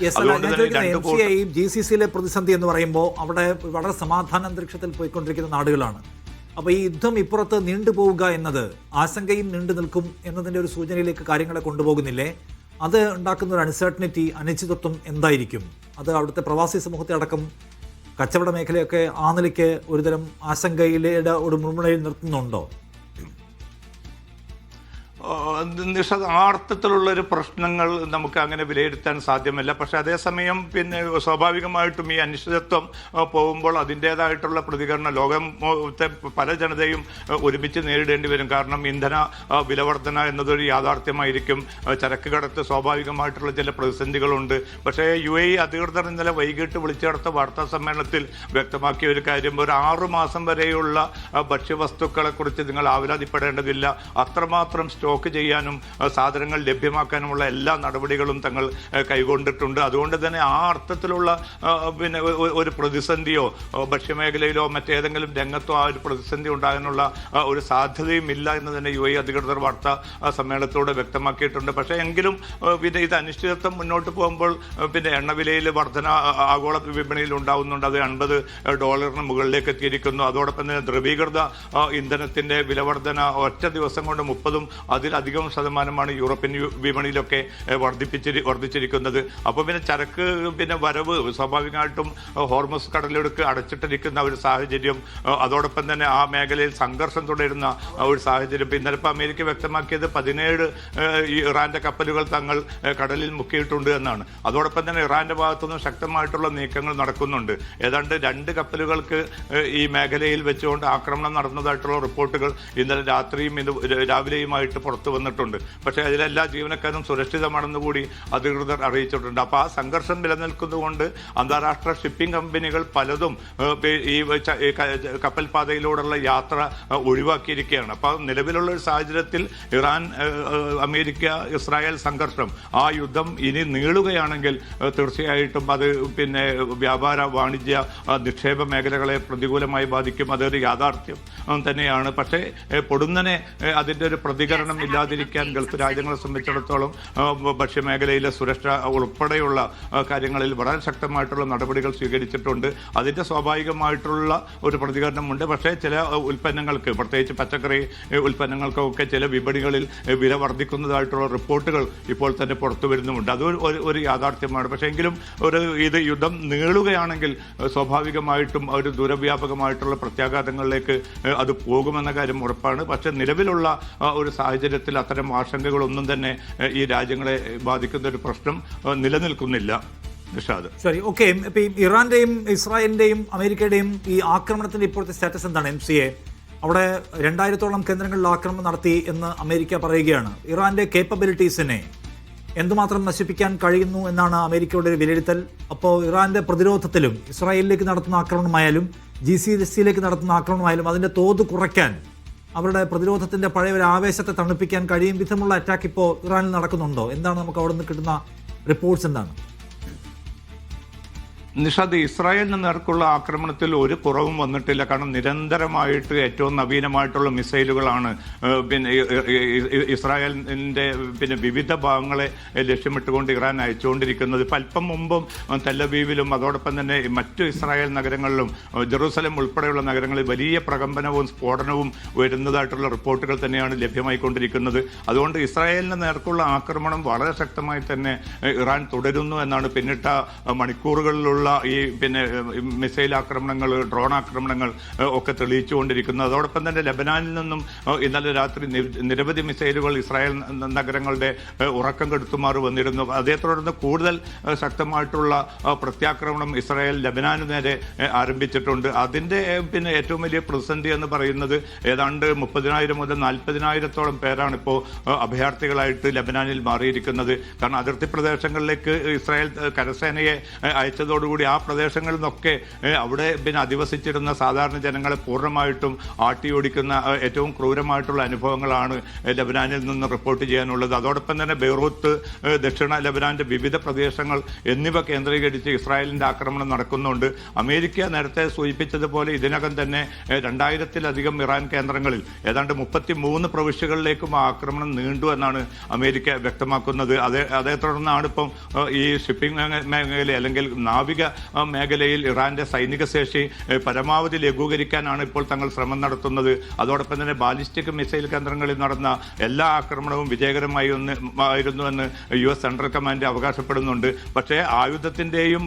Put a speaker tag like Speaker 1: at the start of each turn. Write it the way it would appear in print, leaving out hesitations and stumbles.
Speaker 1: അതുകൊണ്ട് തന്നെ GCC-യിലെ പ്രതിസന്ധി എന്ന് പറയുമ്പോൾ അവിടെ വളരെ സമാധാന അന്തരീക്ഷത്തിൽ പോയിക്കൊണ്ടിരിക്കുന്ന നാടുകളാണ്. അപ്പോൾ ഈ യുദ്ധം ഇപ്പുറത്ത് നീണ്ടുപോവുക എന്നത് ആശങ്കയും നീണ്ടു നിൽക്കും എന്നതിൻ്റെ ഒരു സൂചനയിലേക്ക് കാര്യങ്ങളെ കൊണ്ടുപോകുന്നില്ലേ? അത് ഉണ്ടാക്കുന്ന ഒരു അൺസർട്ടനിറ്റി, അനിശ്ചിതത്വം എന്തായിരിക്കും? അത് അവിടുത്തെ പ്രവാസി സമൂഹത്തെ അടക്കം കച്ചവട മേഖലയൊക്കെ ആ നിലയ്ക്ക് ഒരുതരം ആശങ്കയിലെ ഒരു മുൾമുനയിൽ നിർത്തുന്നുണ്ടോ?
Speaker 2: അർത്ഥത്തിലുള്ളൊരു പ്രശ്നങ്ങൾ നമുക്ക് അങ്ങനെ വിലയിരുത്താൻ സാധ്യമല്ല. പക്ഷെ അതേസമയം പിന്നെ സ്വാഭാവികമായിട്ടും ഈ അനിശ്ചിതത്വം പോകുമ്പോൾ അതിൻ്റേതായിട്ടുള്ള പ്രതികരണം ലോകത്തെ പല ജനതയും ഒരുമിച്ച് നേരിടേണ്ടി വരും. കാരണം ഇന്ധന വിലവർധന എന്നതൊരു യാഥാർത്ഥ്യമായിരിക്കും. ചരക്ക് കടത്ത് സ്വാഭാവികമായിട്ടുള്ള ചില പ്രതിസന്ധികളുണ്ട്. പക്ഷേ UAE അധികൃതർ ഇന്നലെ വൈകിട്ട് വിളിച്ചു നടത്ത വാർത്താ സമ്മേളനത്തിൽ വ്യക്തമാക്കിയ ഒരു കാര്യം, ഒരു 6 മാസം വരെയുള്ള ഭക്ഷ്യവസ്തുക്കളെ കുറിച്ച് നിങ്ങൾ ആവലാതിപ്പെടേണ്ടതില്ല. അത്രമാത്രം സ്റ്റോക്ക് ചെയ്യാനും സാധനങ്ങൾ ലഭ്യമാക്കാനുമുള്ള എല്ലാ നടപടികളും തങ്ങൾ കൈകൊണ്ടിട്ടുണ്ട്. അതുകൊണ്ട് തന്നെ ആ അർത്ഥത്തിലുള്ള പിന്നെ ഒരു പ്രതിസന്ധിയോ ഭക്ഷ്യമേഖലയിലോ മറ്റേതെങ്കിലും രംഗത്തോ ആ ഒരു പ്രതിസന്ധി ഉണ്ടാകാനുള്ള ഒരു സാധ്യതയും ഇല്ല എന്ന് തന്നെ UAE അധികൃതർ വാർത്താ സമ്മേളനത്തോടെ വ്യക്തമാക്കിയിട്ടുണ്ട്. പക്ഷേ എങ്കിലും പിന്നെ ഇത് അനിശ്ചിതത്വം മുന്നോട്ട് പോകുമ്പോൾ പിന്നെ എണ്ണവിലയിൽ വർധന ആഗോള വിപണിയിൽ ഉണ്ടാകുന്നുണ്ട്. അത് $50 മുകളിലേക്ക് എത്തിയിരിക്കുന്നു. അതോടൊപ്പം തന്നെ ദ്രവീകൃത ഇന്ധനത്തിന്റെ വിലവർധന ഒറ്റ ദിവസം കൊണ്ട് 30 അതിലധികം ശതമാനമാണ് യൂറോപ്യൻ വിപണിയിലൊക്കെ വർദ്ധിച്ചിരിക്കുന്നത്. അപ്പോൾ പിന്നെ ചരക്ക് പിന്നെ വരവ് സ്വാഭാവികമായിട്ടും ഹോർമസ് കടലിടുക്ക് അടച്ചിട്ടിരിക്കുന്ന ഒരു സാഹചര്യം, അതോടൊപ്പം തന്നെ ആ മേഖലയിൽ സംഘർഷം തുടരുന്ന ഒരു സാഹചര്യം. ഇന്നലെ ഇപ്പോൾ അമേരിക്ക വ്യക്തമാക്കിയത് 17 ഇറാന്റെ കപ്പലുകൾ തങ്ങൾ കടലിൽ മുക്കിയിട്ടുണ്ട് എന്നാണ്. അതോടൊപ്പം തന്നെ ഇറാന്റെ ഭാഗത്തുനിന്നും ശക്തമായിട്ടുള്ള നീക്കങ്ങൾ നടക്കുന്നുണ്ട്. ഏതാണ്ട് 2 കപ്പലുകൾക്ക് ഈ മേഖലയിൽ വെച്ചുകൊണ്ട് ആക്രമണം നടന്നതായിട്ടുള്ള റിപ്പോർട്ടുകൾ ഇന്നലെ രാത്രിയും ഇന്ന് രാവിലെയുമായിട്ട് പുറത്തു വന്നിട്ടുണ്ട്. പക്ഷേ അതിലെല്ലാ ജീവനക്കാരും സുരക്ഷിതമാണെന്ന് കൂടി അധികൃതർ അറിയിച്ചിട്ടുണ്ട്. അപ്പോൾ ആ സംഘർഷം നിലനിൽക്കുന്നതുകൊണ്ട് അന്താരാഷ്ട്ര ഷിപ്പിംഗ് കമ്പനികൾ പലതും ഈ കപ്പൽ പാതയിലൂടെയുള്ള യാത്ര ഒഴിവാക്കിയിരിക്കുകയാണ്. അപ്പോൾ നിലവിലുള്ള ഒരു സാഹചര്യത്തിൽ ഇറാൻ, അമേരിക്ക, ഇസ്രായേൽ സംഘർഷം, ആ യുദ്ധം ഇനി നീളുകയാണെങ്കിൽ തീർച്ചയായിട്ടും അത് പിന്നെ വ്യാപാര, വാണിജ്യ, നിക്ഷേപ മേഖലകളെ പ്രതികൂലമായി ബാധിക്കും. അതൊരു യാഥാർത്ഥ്യം തന്നെയാണ്. പക്ഷേ പൊടുന്നനെ അതിൻ്റെ ഒരു പ്രതികരണം ഇല്ലാതിരിക്കാൻ ഗൾഫ് രാജ്യങ്ങളെ സംബന്ധിച്ചിടത്തോളം ഭക്ഷ്യമേഖലയിലെ സുരക്ഷ ഉൾപ്പെടെയുള്ള കാര്യങ്ങളിൽ വളരെ ശക്തമായിട്ടുള്ള നടപടികൾ സ്വീകരിച്ചിട്ടുണ്ട്. അതിൻ്റെ സ്വാഭാവികമായിട്ടുള്ള ഒരു പ്രതികരണമുണ്ട്. പക്ഷേ ചില ഉൽപ്പന്നങ്ങൾക്ക്, പ്രത്യേകിച്ച് പച്ചക്കറി ഉൽപ്പന്നങ്ങൾക്കൊക്കെ ചില വിപണികളിൽ വില വർദ്ധിക്കുന്നതായിട്ടുള്ള റിപ്പോർട്ടുകൾ ഇപ്പോൾ തന്നെ പുറത്തു വരുന്നുമുണ്ട്. അത് ഒരു യാഥാർത്ഥ്യമാണ്. പക്ഷേ എങ്കിലും ഇത് യുദ്ധം നീളുകയാണെങ്കിൽ സ്വാഭാവികമായിട്ടും ഒരു ദൂരവ്യാപകമായിട്ടുള്ള പ്രത്യാഘാതങ്ങളിലേക്ക് അത് പോകുമെന്ന കാര്യം ഉറപ്പാണ്. പക്ഷേ നിലവിലുള്ള ഒരു സാഹചര്യത്തിൽ അത്തരം ആശങ്കകളൊന്നും തന്നെ ഈ രാജ്യങ്ങളെ ബാധിക്കുന്ന ഒരു പ്രശ്നം നിലനിൽക്കുന്നില്ല.
Speaker 1: ശരി, ഓക്കെ. ഇപ്പം ഇറാന്റെയും ഇസ്രായേലിന്റെയും അമേരിക്കയുടെയും ഈ ആക്രമണത്തിന്റെ ഇപ്പോഴത്തെ സ്റ്റാറ്റസ് എന്താണ്? MCA അവിടെ 2000-ഓളം കേന്ദ്രങ്ങളിൽ ആക്രമണം നടത്തി എന്ന് അമേരിക്ക പറയുകയാണ്. ഇറാന്റെ കേപ്പബിലിറ്റീസിനെ എന്തുമാത്രം നശിപ്പിക്കാൻ കഴിയുന്നു എന്നാണ് അമേരിക്കയുടെ ഒരു വിലയിരുത്തൽ. അപ്പോൾ ഇറാന്റെ പ്രതിരോധത്തിലും ഇസ്രായേലിലേക്ക് നടത്തുന്ന ആക്രമണമായാലും GCC-യിലേക്ക് നടത്തുന്ന ആക്രമണമായാലും അതിന്റെ തോത് കുറയ്ക്കാൻ, അവരുടെ പ്രതിരോധത്തിന്റെ പഴയ ഒരു ആവേശത്തെ തണുപ്പിക്കാൻ കഴിയും വിധമുള്ള അറ്റാക്ക് ഇപ്പോൾ ഇറാനിൽ നടക്കുന്നുണ്ടോ? എന്താണ് നമുക്ക് അവിടെ നിന്ന് കിട്ടുന്ന റിപ്പോർട്ട്സ്? എന്താണ്
Speaker 2: നിഷാദ്? ഇസ്രായേലിന് നേർക്കുള്ള ആക്രമണത്തിൽ ഒരു കുറവും വന്നിട്ടില്ല. കാരണം നിരന്തരമായിട്ട് ഏറ്റവും നവീനമായിട്ടുള്ള മിസൈലുകളാണ് പിന്നെ ഇസ്രായേലിൻ്റെ പിന്നെ വിവിധ ഭാഗങ്ങളെ ലക്ഷ്യമിട്ടുകൊണ്ട് ഇറാൻ അയച്ചുകൊണ്ടിരിക്കുന്നത്. ഇപ്പം അല്പം മുമ്പും തെല്ലവീവിലും അതോടൊപ്പം തന്നെ മറ്റു ഇസ്രായേൽ നഗരങ്ങളിലും ജെറൂസലം ഉൾപ്പെടെയുള്ള നഗരങ്ങളിൽ വലിയ പ്രകമ്പനവും സ്ഫോടനവും വരുന്നതായിട്ടുള്ള റിപ്പോർട്ടുകൾ തന്നെയാണ് ലഭ്യമായിക്കൊണ്ടിരിക്കുന്നത്. അതുകൊണ്ട് ഇസ്രായേലിന് നേർക്കുള്ള ആക്രമണം വളരെ ശക്തമായി തന്നെ ഇറാൻ തുടരുന്നു എന്നാണ് പിന്നിട്ട മണിക്കൂറുകളിലുള്ള ഈ പിന്നെ മിസൈൽ ആക്രമണങ്ങൾ, ഡ്രോൺ ആക്രമണങ്ങൾ ഒക്കെ തെളിയിച്ചുകൊണ്ടിരിക്കുന്നത്. അതോടൊപ്പം തന്നെ ലബനാനിൽ നിന്നും ഇന്നലെ രാത്രി നിരവധി മിസൈലുകൾ ഇസ്രായേൽ നഗരങ്ങളുടെ ഉറക്കം കെടുത്തുമാറി വന്നിരുന്നു. അതേ തുടർന്ന് കൂടുതൽ ശക്തമായിട്ടുള്ള പ്രത്യാക്രമണം ഇസ്രായേൽ ലബനാന് നേരെ ആരംഭിച്ചിട്ടുണ്ട്. അതിൻ്റെ പിന്നെ ഏറ്റവും വലിയ പ്രതിസന്ധി എന്ന് പറയുന്നത് ഏതാണ്ട് 30,000 മുതൽ 40,000-ഓളം പേരാണ് ഇപ്പോൾ അഭയാർത്ഥികളായിട്ട് ലബനാനിൽ മാറിയിരിക്കുന്നത്. കാരണം അതിർത്തി പ്രദേശങ്ങളിലേക്ക് ഇസ്രായേൽ കരസേനയെ അയച്ചതോടുകൂടി അതോടുകൂടി ആ പ്രദേശങ്ങളിൽ നിന്നൊക്കെ അവിടെ പിന്നെ അധിവസിച്ചിരുന്ന സാധാരണ ജനങ്ങളെ പൂർണ്ണമായിട്ടും ആട്ടിയോടിക്കുന്ന ഏറ്റവും ക്രൂരമായിട്ടുള്ള അനുഭവങ്ങളാണ് ലബനാനിൽ നിന്ന് റിപ്പോർട്ട് ചെയ്യാനുള്ളത്. അതോടൊപ്പം തന്നെ ബെയ്റൂത്ത്, ദക്ഷിണ ലബനാന്റെ വിവിധ പ്രദേശങ്ങൾ എന്നിവ കേന്ദ്രീകരിച്ച് ഇസ്രായേലിന്റെ ആക്രമണം നടക്കുന്നുണ്ട്. അമേരിക്ക നേരത്തെ സൂചിപ്പിച്ചതുപോലെ ഇതിനകം തന്നെ 2000-ലധികം ഇറാൻ കേന്ദ്രങ്ങളിൽ ഏതാണ്ട് 33 പ്രവിശ്യകളിലേക്കും ആക്രമണം നീണ്ടു എന്നാണ് അമേരിക്ക വ്യക്തമാക്കുന്നത്. അതേ തുടർന്നാണ് ഇപ്പം ഈ ഷിപ്പിംഗ് മേഖല അല്ലെങ്കിൽ നാവിക മേഖലയിൽ ഇറാന്റെ സൈനിക ശേഷി പരമാവധി ലഘൂകരിക്കാനാണ് ഇപ്പോൾ തങ്ങൾ ശ്രമം നടത്തുന്നത്. അതോടൊപ്പം തന്നെ ബാലിസ്റ്റിക് മിസൈൽ കേന്ദ്രങ്ങളിൽ നടന്ന എല്ലാ ആക്രമണവും വിജയകരമായിരുന്നുവെന്ന് US സെൻട്രൽ കമാൻഡ് അവകാശപ്പെടുന്നുണ്ട്. പക്ഷേ ആയുധത്തിന്റെയും